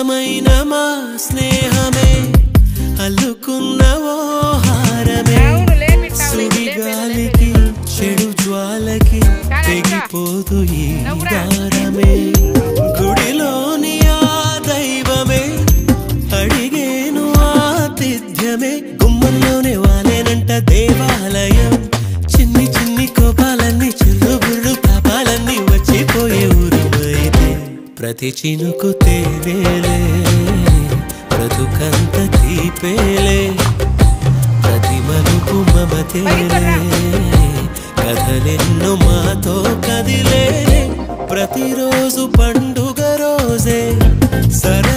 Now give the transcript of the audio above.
అందమైన మా స్నేహమే అల్లుకున్నవో హారమే సుడిగాలికి చెడు జ్వాలకి తెగిపోదు ఈ దారమే గుడిలోని ఆ దైవమే అడిగేను ఆతిథ్యమే గుమ్మంలోనే వాలేనంట దేవాలయం చిన్ని చిన్ని కోపాలన్నీ చిల్లుబుర్రు పాపాలన్నీ వచ్చిపోయే ఊరుమైతే ప్రతి చినుకు తేనేలే బ్రతుకంత తీపేలే ప్రతి మలుపు మమతేలే కథలెన్నో మాతో కదిలే ప్రతిరోజు పండుగ రోజే సరే